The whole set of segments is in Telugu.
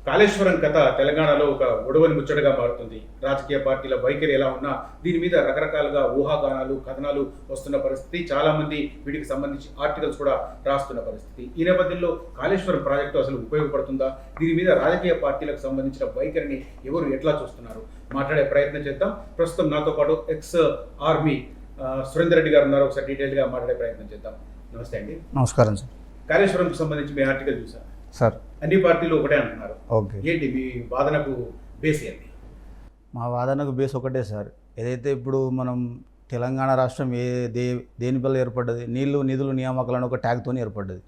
కాళేశ్వరం కథ తెలంగాణలో ఒక ఒడవని ముచ్చటగా మారుతుంది. రాజకీయ పార్టీల వైఖరి ఎలా ఉన్నా దీని మీద రకరకాలుగా ఊహాగానాలు, కథనాలు వస్తున్న పరిస్థితి. చాలా మంది వీటికి సంబంధించి ఆర్టికల్స్ కూడా రాస్తున్న పరిస్థితి. ఈ నేపథ్యంలో కాళేశ్వరం ప్రాజెక్టు అసలు ఉపయోగపడుతుందా? దీని మీద రాజకీయ పార్టీలకు సంబంధించిన వైఖరిని ఎవరు ఎట్లా చూస్తున్నారు? మాట్లాడే ప్రయత్నం చేద్దాం. ప్రస్తుతం నాతో పాటు ఎక్స్ ఆర్మీ సురేందర్ రెడ్డి గారు ఉన్నారు. ఒకసారి డీటెయిల్గా మాట్లాడే ప్రయత్నం చేద్దాం. నమస్తే అండి. నమస్కారం సార్. కాళేశ్వరంకి సంబంధించి మీ ఆర్టికల్ చూసారు సార్. అన్ని పార్టీలు ఒకటే అంటున్నారు. ఓకే, ఏంటి మీ వాదనకు బేస్ ఏంటి? మా వాదనకు బేస్ ఒకటే సార్. ఏదైతే ఇప్పుడు మనం తెలంగాణ రాష్ట్రం దేని వల్ల ఏర్పడ్డది? నీళ్లు నిధులు నియామకాలను ఒక ట్యాగ్తో ఏర్పడ్డది.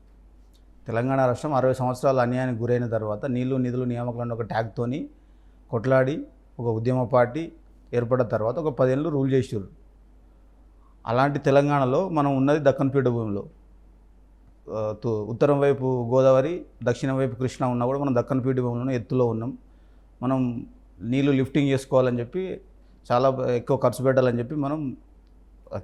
తెలంగాణ రాష్ట్రం 60 సంవత్సరాల అన్యాయానికి గురైన తర్వాత నీళ్లు నిధులు నియామకాలను ఒక ట్యాగ్తోని కొట్లాడి ఒక ఉద్యమ పార్టీ ఏర్పడ్డ తర్వాత ఒక 10 ఏళ్ళు రూల్ చేసారు. అలాంటి తెలంగాణలో మనం ఉన్నది దక్కన్ పీఠభూమిలో. ఉత్తరం వైపు గోదావరి, దక్షిణం వైపు కృష్ణ ఉన్నా కూడా మనం దక్కన్ పీఠభూమిలో ఎత్తులో ఉన్నాం. మనం నీళ్లు లిఫ్టింగ్ చేసుకోవాలని చెప్పి చాలా ఎక్కువ ఖర్చు పెట్టాలని చెప్పి మనం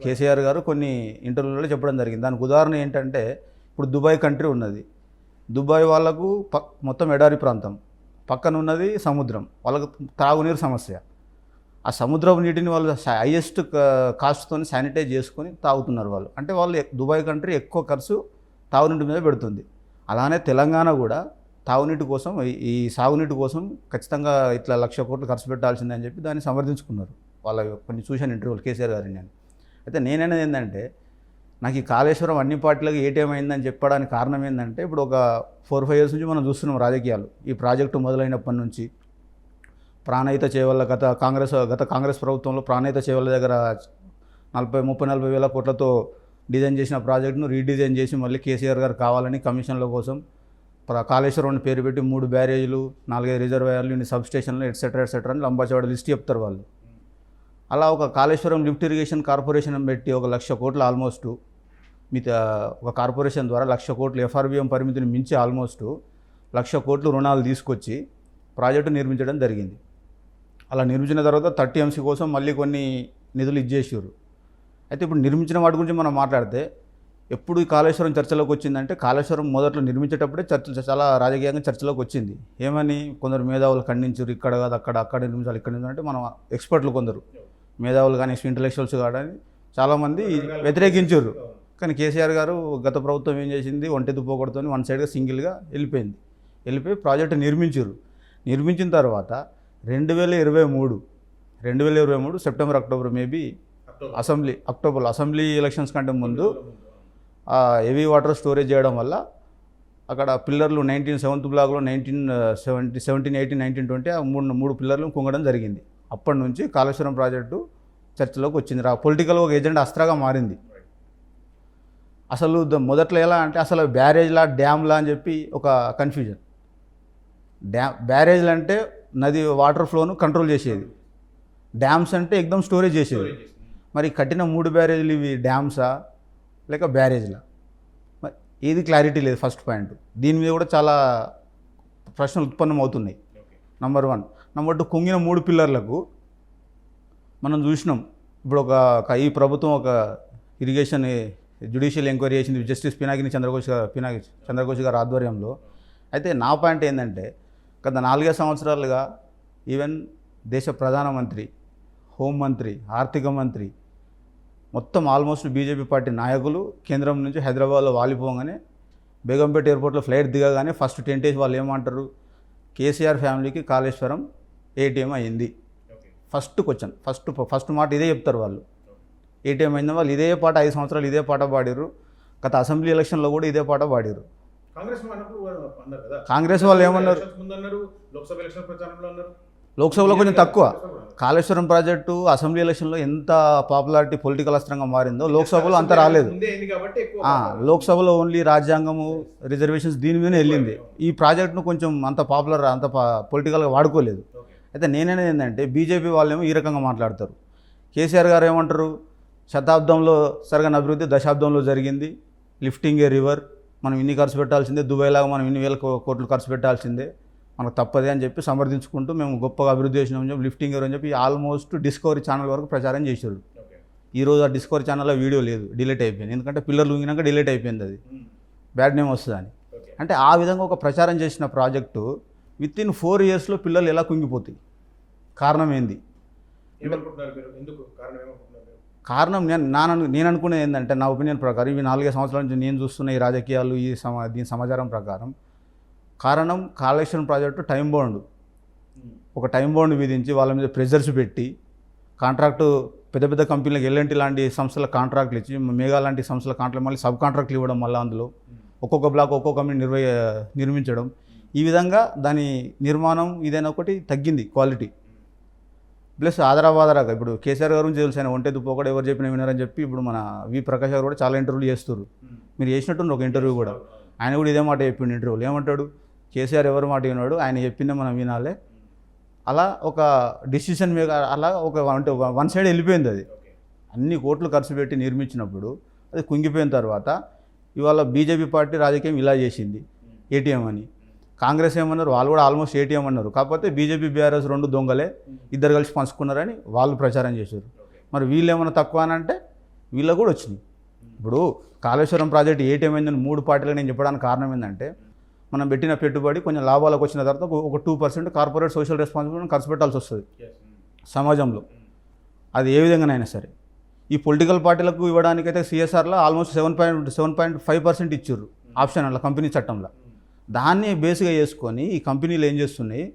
కేసీఆర్ గారు కొన్ని ఇంటర్వ్యూలలో చెప్పడం జరిగింది. దానికి ఉదాహరణ ఏంటంటే, ఇప్పుడు దుబాయ్ కంట్రీ ఉన్నది. దుబాయ్ వాళ్ళకు మొత్తం ఎడారి ప్రాంతం, పక్కన ఉన్నది సముద్రం. వాళ్ళకు తాగునీరు సమస్య. ఆ సముద్రపు నీటిని వాళ్ళు హైయెస్ట్ కాస్ట్తో శానిటైజ్ చేసుకొని తాగుతున్నారు వాళ్ళు. అంటే వాళ్ళు దుబాయ్ కంట్రీ ఎక్కువ ఖర్చు తాగునీటి మీద పెడుతుంది. అలానే తెలంగాణ కూడా తాగునీటి కోసం, ఈ సాగునీటి కోసం ఖచ్చితంగా ఇట్లా 1,00,000 కోట్లు ఖర్చు పెట్టాల్సిందని చెప్పి దాన్ని సమర్థించుకున్నారు. వాళ్ళ కొన్ని చూశాను ఇంటర్వ్యూలు కేసీఆర్ గారిని నేను. అయితే నేననేది ఏంటంటే, నాకు ఈ కాళేశ్వరం అన్ని పార్టీలకు ఏటీఎం అయిందని చెప్పడానికి కారణం ఏంటంటే, ఇప్పుడు ఒక 4-5 years నుంచి మనం చూస్తున్నాం రాజకీయాలు. ఈ ప్రాజెక్టు మొదలైనప్పటి నుంచి ప్రాణహిత చేవల్ల గత కాంగ్రెస్ ప్రభుత్వంలో ప్రాణహిత చేవల్ల దగ్గర 30-40 వేల కోట్లతో డిజైన్ చేసిన ప్రాజెక్టును రీడిజైన్ చేసి మళ్ళీ కేసీఆర్ గారు కావాలని కమిషన్ల కోసం కాళేశ్వరం పేరు పెట్టి 3 బ్యారేజీలు, 4-5 రిజర్వాయర్లు, ఇన్ని సబ్స్టేషన్లు ఎట్సెట్రా అని లంబాచవాడ లిస్ట్ చెప్తారు వాళ్ళు. అలా ఒక కాళేశ్వరం లిఫ్ట్ ఇరిగేషన్ కార్పొరేషన్ పెట్టి ఒక 1,00,000 కోట్లు ఆల్మోస్ట్ ఒక కార్పొరేషన్ ద్వారా 1,00,000 కోట్లు ఎఫ్ఆర్బిఎం పరిమితిని మించి ఆల్మోస్ట్ 1,00,000 కోట్లు రుణాలు తీసుకొచ్చి ప్రాజెక్టు నిర్మించడం జరిగింది. అలా నిర్మించిన తర్వాత 30 MCF కోసం మళ్ళీ కొన్ని నిధులు ఇచ్చేసారు. అయితే ఇప్పుడు నిర్మించిన వాటి గురించి మనం మాట్లాడితే, ఎప్పుడు ఈ కాళేశ్వరం చర్చలోకి వచ్చిందంటే, కాళేశ్వరం మొదట్లో నిర్మించేటప్పుడే చాలా రాజకీయంగా చర్చలోకి వచ్చింది. ఏమని కొందరు మేధావులు ఖండించారు, ఇక్కడ కాదు అక్కడ నిర్మించాలి, ఇక్కడ నిర్మించాలి అంటే మనం ఎక్స్పర్ట్లు కొందరు మేధావులు కానీ ఇంటలెక్చువల్స్ కానీ చాలామంది వ్యతిరేకించారు. కానీ కేసీఆర్ గారు గత ప్రభుత్వం ఏం చేసింది, ఒంటెద్దు పోగొడుతోని వన్ సైడ్గా సింగిల్గా వెళ్ళిపోయి ప్రాజెక్టు నిర్మించిన తర్వాత 2023 September October maybe assembly elections కంటే ముందు హెవీ వాటర్ స్టోరేజ్ చేయడం వల్ల అక్కడ పిల్లర్లు 7th బ్లాక్లో 17, 18, 19, 20 మూడు పిల్లర్లు కుంగడం జరిగింది. అప్పటి నుంచి కాళేశ్వరం ప్రాజెక్టు చర్చలోకి వచ్చింది. పొలిటికల్ ఒక ఏజెండా అస్త్రాగా మారింది. అసలు మొదట్లో ఎలా అంటే, అసలు బ్యారేజ్లా డ్యామ్లా అని చెప్పి ఒక కన్ఫ్యూజన్. బ్యారేజ్లు అంటే నది వాటర్ ఫ్లోను కంట్రోల్ చేసేది, డ్యామ్స్ అంటే ఎక్దమ్ స్టోరేజ్ చేసేది. మరి కట్టిన 3 బ్యారేజ్లు ఇవి డ్యామ్సా లేక బ్యారేజ్లా? మరి ఏది క్లారిటీ లేదు. First point. దీని మీద కూడా చాలా ప్రశ్నలు ఉత్పన్నం అవుతున్నాయి. నెంబర్ 1. నెంబర్ 2, కుంగిన 3 పిల్లర్లకు మనం చూసినాం. ఇప్పుడు ఈ ప్రభుత్వం ఒక ఇరిగేషన్ జ్యుడిషియల్ ఎంక్వైరీ చేసింది, జస్టిస్ పినాకిని చంద్రఘోష్ గారి ఆధ్వర్యంలో. అయితే నా పాయింట్ ఏంటంటే, గత 4 సంవత్సరాలుగా ఈవెన్ దేశ ప్రధానమంత్రి, హోంమంత్రి, ఆర్థిక మంత్రి మొత్తం ఆల్మోస్ట్ బీజేపీ పార్టీ నాయకులు కేంద్రం నుంచి హైదరాబాద్లో వాలిపోగానే, బేగంపేట ఎయిర్పోర్ట్లో ఫ్లైట్ దిగగానే ఫస్ట్ 10 days వాళ్ళు ఏమంటారు, కేసీఆర్ ఫ్యామిలీకి కాళేశ్వరం ఏటీఎం అయింది. ఫస్ట్ క్వశ్చన్, ఫస్ట్ మాట ఇదే చెప్తారు వాళ్ళు. ఏటీఎం అయింది. వాళ్ళు ఇదే పాట 5 సంవత్సరాలు ఇదే పాట పాడారు. గత అసెంబ్లీ ఎలక్షన్లో కూడా ఇదే పాట పాడారు. కాంగ్రెస్ వాళ్ళు ఏమన్నారు, లోక్సభలో కొంచెం తక్కువ. కాళేశ్వరం ప్రాజెక్టు అసెంబ్లీ ఎలక్షన్లో ఎంత పాపులారిటీ పొలిటికల్ అస్త్రంగా మారిందో లోక్సభలో అంత రాలేదు. లోక్సభలో ఓన్లీ రాజ్యాంగము, రిజర్వేషన్స్ దీని మీదనే వెళ్ళింది. ఈ ప్రాజెక్టును కొంచెం అంత పొలిటికల్గా వాడుకోలేదు. అయితే నేనేది ఏంటంటే, బీజేపీ వాళ్ళేమో ఈ రకంగా మాట్లాడతారు. కేసీఆర్ గారు ఏమంటారు, శతాబ్దంలో సరిగన అభివృద్ధి దశాబ్దంలో జరిగింది, లిఫ్టింగ్ ఏ రివర్, మనం ఇన్ని ఖర్చు పెట్టాల్సిందే, దుబాయ్ లాగా మనం ఇన్ని వేల కోట్లు ఖర్చు పెట్టాల్సిందే, మనకు తప్పదే అని చెప్పి సమర్థించుకుంటూ మేము గొప్పగా అభివృద్ధి చేసినామని చెప్పి లిఫ్టింగ్ అని చెప్పి ఆల్మోస్ట్ డిస్కవరీ ఛానల్ వరకు ప్రచారం చేశారు. ఈరోజు ఆ డిస్కవరీ ఛానల్లో వీడియో లేదు, డిలీట్ అయిపోయింది. ఎందుకంటే పిల్లలు ఊగినాక డిలీట్ అయిపోయింది, అది బ్యాడ్ నేమ్ వస్తుందని. అంటే ఆ విధంగా ఒక ప్రచారం చేసిన ప్రాజెక్టు విత్ ఇన్ 4 yearsలో పిల్లలు ఎలా కుంగిపోతాయి? కారణం ఏంది? ఏమనుకుంటున్నారు మీరు? ఎందుకు కారణం ఏమనుకుంటున్నారు మీరు? కారణం నేను అనుకునేది ఏంటంటే, నా ఒపీనియన్ ప్రకారం ఇవి 4-5 సంవత్సరాల నుంచి నేను చూస్తున్న ఈ రాజకీయాలు దీని సమాచారం ప్రకారం కారణం కాళేశ్వరం ప్రాజెక్టు టైం బౌండ్. ఒక టైం బౌండ్ విధించి వాళ్ళ మీద ప్రెజర్స్ పెట్టి కాంట్రాక్టు పెద్ద పెద్ద కంపెనీలకు ఎల్ఎన్టీ లాంటి సంస్థల కాంట్రాక్ట్లు ఇచ్చి మెగా లాంటి సంస్థల కాంట్రాక్ట్ మళ్ళీ సబ్ కాంట్రాక్ట్లు ఇవ్వడం, మళ్ళీ అందులో ఒక్కొక్క బ్లాక్ ఒక్కొక్క కంపెనీ నిర్మించడం, ఈ విధంగా దాని నిర్మాణం ఇదైనా ఒకటి తగ్గింది క్వాలిటీ. ప్లస్ ఆదరాబాదరాగా ఇప్పుడు కేసీఆర్ గారు గురించి తెలుసు, ఆయన ఒంటే దుప్పొకడు ఎవరు చెప్పినా వినారని చెప్పి ఇప్పుడు మన వి ప్రకాష్ గారు కూడా చాలా ఇంటర్వ్యూలు చేస్తారు. మీరు చేసినట్టుంది ఒక ఇంటర్వ్యూ కూడా, ఆయన కూడా ఇదే మాట చెప్పిండు ఇంటర్వ్యూలు. ఏమంటాడు? కేసీఆర్ ఎవరు మాట విన్నాడు, ఆయన చెప్పిందే మనం వినాలి. అలా ఒక డిసిషన్ మీద అలా ఒక అంటే వన్ సైడ్ వెళ్ళిపోయింది. అది అన్ని కోట్లు ఖర్చు పెట్టి నిర్మించినప్పుడు అది కుంగిపోయిన తర్వాత ఇవాళ బీజేపీ పార్టీ రాజకీయం ఇలా చేసింది ఏటీఎం అని. కాంగ్రెస్ ఏమన్నారు? వాళ్ళు కూడా ఆల్మోస్ట్ ఏటీఎం అన్నారు. కాకపోతే బీజేపీ బీఆర్ఎస్ 2 దొంగలే, ఇద్దరు కలిసి పంచుకున్నారని వాళ్ళు ప్రచారం చేశారు. మరి వీళ్ళు ఏమన్నా తక్కువ అని అంటే వీళ్ళకు కూడా వచ్చినాయి. ఇప్పుడు కాళేశ్వరం ప్రాజెక్టు ఏటీఎం అయిందని 3 పార్టీలు నేను చెప్పడానికి కారణం ఏంటంటే, మనం పెట్టిన పెట్టుబడి కొంచెం లాభాలకు వచ్చిన తర్వాత ఒక 2% కార్పొరేట్ సోషల్ రెస్పాన్సిబిలిటీ ఖర్చు పెట్టాల్సి వస్తుంది సమాజంలో. అది ఏ విధంగానైనా సరే ఈ పొలిటికల్ పార్టీలకు ఇవ్వడానికైతే సిఎస్ఆర్లో ఆల్మోస్ట్ 7.5% ఇచ్చారు ఆప్షన్ అట్లా కంపెనీ చట్టంలో. దాన్ని బేస్గా చేసుకొని ఈ కంపెనీలు ఏం చేస్తున్నాయి,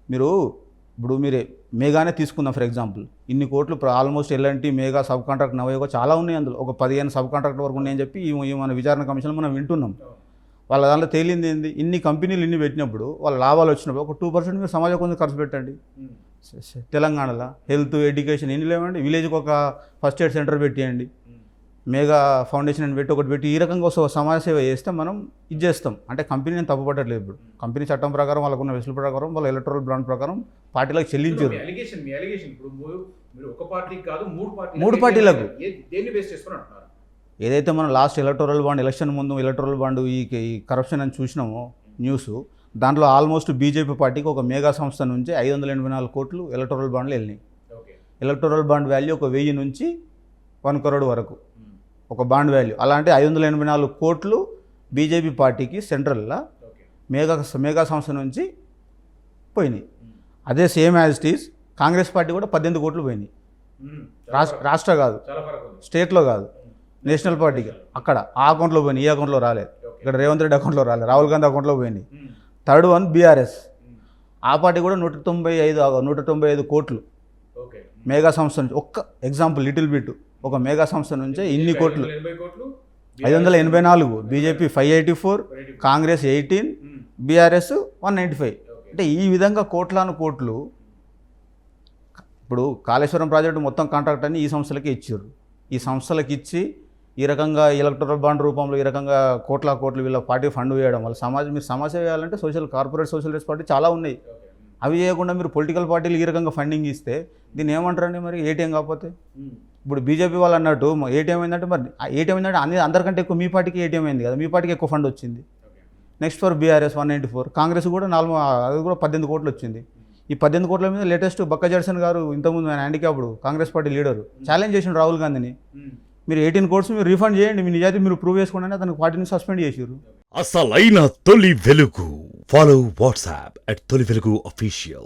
ఇప్పుడు మీరే మేగానే తీసుకుందాం ఫర్ ఎగ్జాంపుల్. ఇన్ని కోట్లు almost L&T, మేగా, sub contract, Navayoga చాలా ఉన్నాయి. అందులో ఒక 15 సబ్ కాంట్రాక్ట్ వరకు ఉన్నాయని చెప్పి ఈ మన విచారణ కమిషన్లో మనం వింటున్నాం. వాళ్ళ దాంట్లో తేలింది ఏంది, ఇన్ని కంపెనీలు ఇన్ని పెట్టినప్పుడు వాళ్ళ లాభాలు వచ్చినప్పుడు ఒక 2% మీరు సమాజం కొంచెం ఖర్చు పెట్టండి. తెలంగాణలో హెల్త్, ఎడ్యుకేషన్ ఎన్ని లేవండి, విలేజ్కి ఒక ఫస్ట్ ఎయిడ్ సెంటర్ పెట్టేయండి, మేగా ఫౌండేషన్ అని పెట్టి ఒకటి పెట్టి ఈ రకంగా సమాజ సేవ చేస్తే మనం ఇది చేస్తాం. అంటే కంపెనీని తప్పుపట్టట్లేదు. ఇప్పుడు కంపెనీ చట్టం ప్రకారం వాళ్ళకున్న వెసులు ప్రకారం వాళ్ళ ఎలక్ట్రల్ బాండ్ ప్రకారం పార్టీలకు చెల్లించారు. మీ అలిగేషన్ ఇప్పుడు మీరు ఒక పార్టీకి కాదు 3 పార్టీలకు దేన్ని బేస్ చేసుకొని అంటున్నారు? ఏదైతే మనం లాస్ట్ ఎలక్టోరల్ బాండ్ ఎలక్షన్ ముందు ఎలక్టోరల్ బాండ్ ఈ కరప్షన్ అని చూసినామో న్యూస్, దాంట్లో ఆల్మోస్ట్ బీజేపీ పార్టీకి ఒక మేగా సంస్థ నుంచి 584 కోట్లు ఎలక్టోరల్ బాండ్లు వెళ్ళినాయి. ఎలక్టోరల్ బాండ్ వాల్యూ ఒక 1000 నుంచి 1 crore వరకు ఒక బాండ్ వాల్యూ. అలాంటి 584 కోట్లు బీజేపీ పార్టీకి సెంట్రల్లో మేగా సంస్థ నుంచి పోయినాయి. అదే same as it is Congress party కూడా 18 కోట్లు పోయినాయి. రాష్ట్ర కాదు, స్టేట్లో కాదు, నేషనల్ పార్టీకి అక్కడ ఆ అకౌంట్లో పోయినాయి, ఈ అకౌంట్లో రాలేదు. ఇక్కడ రేవంత్ రెడ్డి అకౌంట్లో రాలేదు, రాహుల్ గాంధీ అకౌంట్లో పోయినాయి. థర్డ్ వన్ బీఆర్ఎస్, ఆ పార్టీ కూడా 195 కోట్లు మేగా సంస్థ నుంచి. ఒక్క ఎగ్జాంపుల్ లిటిల్ బిట్, ఒక మేగా సంస్థ నుంచే ఇన్ని కోట్లు 584, బీజేపీ 584, కాంగ్రెస్ 18, బీఆర్ఎస్ 195. అంటే ఈ విధంగా కోట్లాను కోట్లు. ఇప్పుడు కాళేశ్వరం ప్రాజెక్టు మొత్తం కాంట్రాక్ట్ అని ఈ సంస్థలకే ఇచ్చారు. ఈ సంస్థలకు ఇచ్చి ఈ రకంగా ఎలక్టోరల్ బాండ్ రూపంలో ఈ రకంగా కోట్లు వీళ్ళ పార్టీ ఫండ్ వేయడం వల్ల మీరు సమాజ వేయాలంటే కార్పొరేట్ సోషల్ రెస్పాన్సిబిలిటీ చాలా ఉన్నాయి. అవి చేయకుండా మీరు పొలిటికల్ పార్టీలు ఈ రకంగా ఫండింగ్ ఇస్తే దీన్ని ఏమంటారండి? మరి ఏటీఎం కాకపోతే ఇప్పుడు బీజేపీ వాళ్ళు అన్నట్టు ఏటీఎం అయిందంటే, మరి ఏటీఎం అయిందంటే అందరికంటే ఎక్కువ మీ పార్టీకి ఏటీఎం అయింది కదా, మీ పార్టీకి ఎక్కువ ఫండ్ వచ్చింది. నెక్స్ట్ ఫర్ బీఆర్ఎస్ 194, కాంగ్రెస్ కూడా అది కూడా 18 కోట్లు వచ్చింది. ఈ 18 కోట్ల మీద లేటెస్ట్ బక్క జడ్సన్ గారు ఇంతకుముందు ఆయన handicapped Congress party leader challenge చేసిన రాహుల్ గాంధీని, మీరు 18 కోట్స్ మీరు రీఫండ్ చేయండి, మీ నిజాయితీ మీరు ప్రూవ్ చేసుకోండి, అతనికి పార్టీని సస్పెండ్ చేశారు. అసలైన తొలి వెలుగు. ఫాలో వాట్సాప్ @తొలి వెలుగు అఫీషియల్.